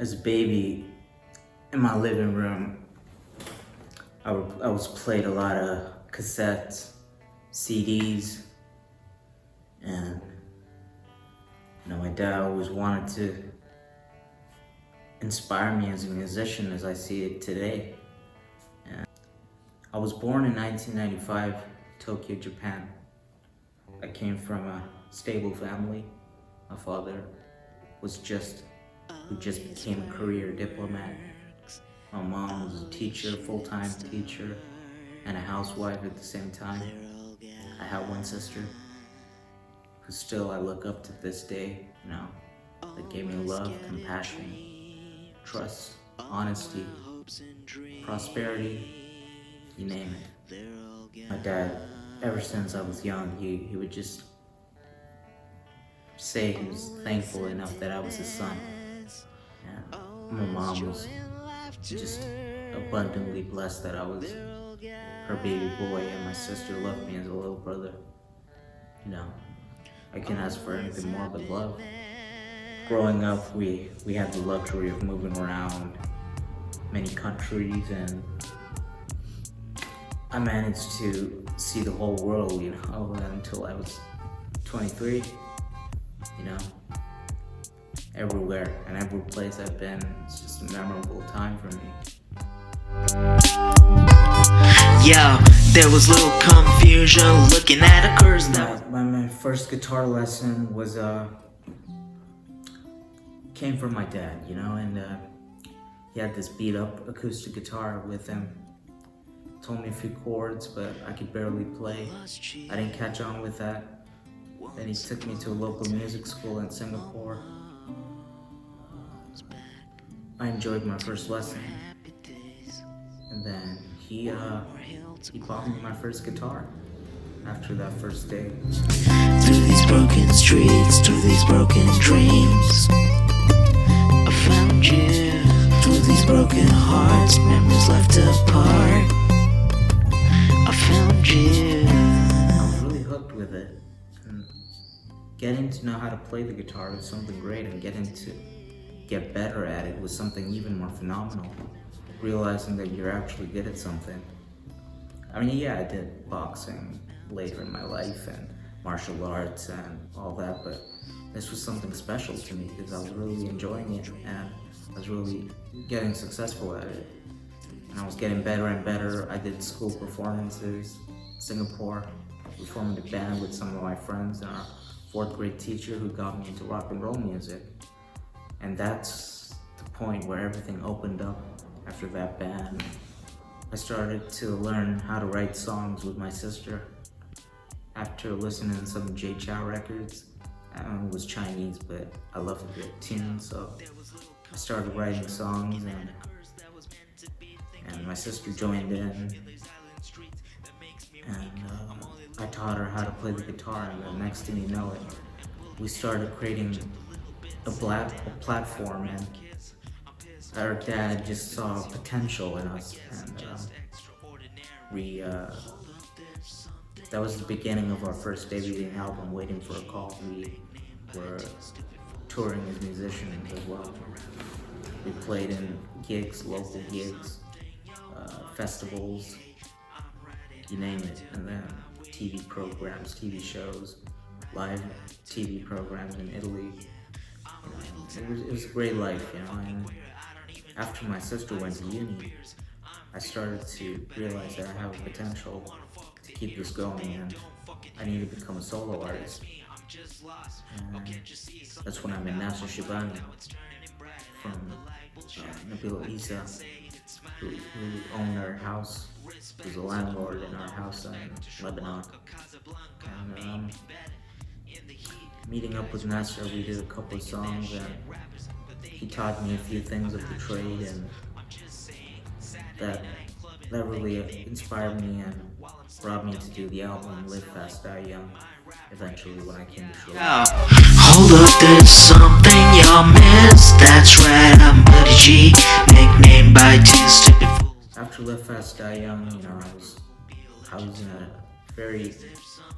As a baby, in my living room, I was played a lot of cassettes, CDs, and my dad always wanted to inspire me as a musician as I see it today. And I was born in 1995, Tokyo, Japan. I came from a stable family. My father who just became a career diplomat. My mom was a teacher, full-time teacher, and a housewife at the same time. I have one sister who still I look up to this day, that gave me love, compassion, trust, honesty, prosperity, you name it. My dad, ever since I was young, he would just say he was thankful enough that I was his son. And my mom was just abundantly blessed that I was her baby boy, and my sister loved me as a little brother. I can't ask for anything more but love. Growing up, we had the luxury of moving around many countries, and I managed to see the whole world, until I was 23. Everywhere and every place I've been, it's just a memorable time for me. Yeah, there was little confusion looking at a curse now. My first guitar lesson was came from my dad, and he had this beat up acoustic guitar with him. Told me a few chords, but I could barely play. I didn't catch on with that. Then he took me to a local music school in Singapore. I enjoyed my first lesson, and then he bought me my first guitar after that first day. Through these broken streets, through these broken dreams, I found you. Through these broken hearts, memories left apart, I found you. I was really hooked with it, and getting to know how to play the guitar was something great, and getting to get better at it was something even more phenomenal. Realizing that you're actually good at something. I did boxing later in my life and martial arts and all that, but this was something special to me because I was really enjoying it, and I was really getting successful at it. And I was getting better and better. I did school performances, Singapore, performed in a band with some of my friends and our 4th grade teacher who got me into rock and roll music. And that's the point where everything opened up after that band. I started to learn how to write songs with my sister after listening to some Jay Chow records. It was Chinese, but I loved the tune, so I started writing songs, and my sister joined in, and I taught her how to play the guitar, and the next thing you know it, we started creating a platform, and our dad just saw potential in us, and that was the beginning of our first debuting album, Waiting for a Call. We were touring as musicians as well. We played in gigs, local gigs, festivals, you name it, and then TV programs, TV shows, live TV programs in Italy. It was a great life, and after my sister went to uni, I started to realize that I have a potential to keep this going, and I need to become a solo artist. And that's when I met Nasser Shibani from Nabila Isa, who owned our house, was a landlord in our house in Lebanon. And meeting up with Nasser, we did a couple of songs, and he taught me a few things of the trade, and that really inspired me and brought me to do the album Live Fast, Die Young, eventually when I came to Sri Lanka. Hold up, there's something y'all missed. That's right, I'm Buddy G, nicknamed by two stupid fools. After Live Fast, Die Young, I was in a very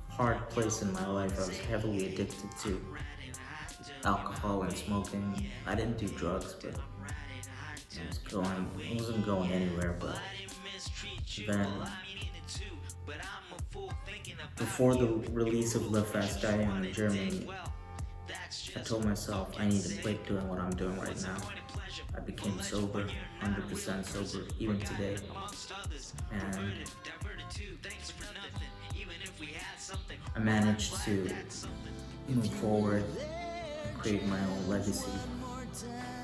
hard place in my life. I was heavily addicted to alcohol and smoking. I didn't do drugs, but I wasn't going anywhere, but then before the release of Live Fast Die Young in Germany, I told myself I need to quit doing what I'm doing right now. I became sober, 100% sober, even today. And I managed to move forward and create my own legacy.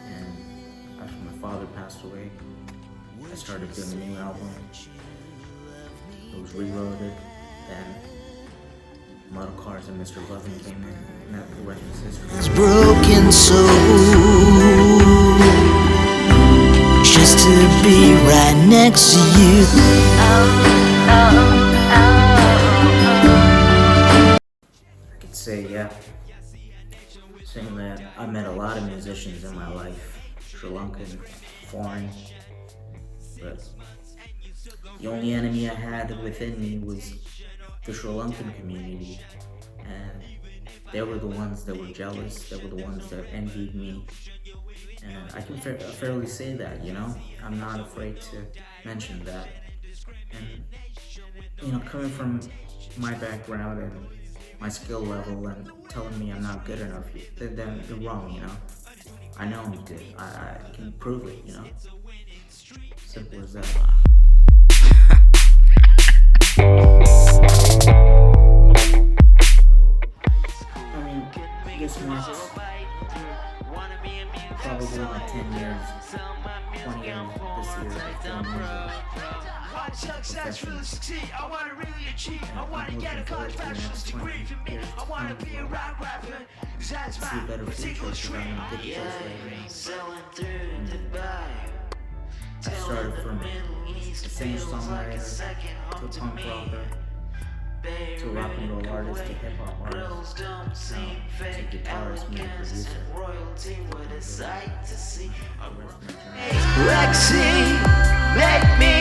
And after my father passed away, I started doing a new album. It was reloaded. Then Model Cars and Mr. Lovin' came in, and that the rest was history. This broken soul, just to be right next to you. I could say, saying that I met a lot of musicians in my life, Sri Lankan, foreign, but the only enemy I had within me was the Sri Lankan community, and they were the ones that were jealous, they were the ones that envied me, and I can fairly say that, I'm not afraid to mention that. And coming from my background and my skill level and telling me I'm not good enough, then you're wrong, I know I'm good, I can prove it, simple as that. This marks probably like 10 years, 20 years this year of film music. I want to really achieve. I want to get a college bachelor's degree for me. I want to be a rock rapper. That's my particular dream. I started from a singer-songwriter to a punk rocker to a rock and roll artist to hip hop artist, now to guitarist, and producer. Lexi, make me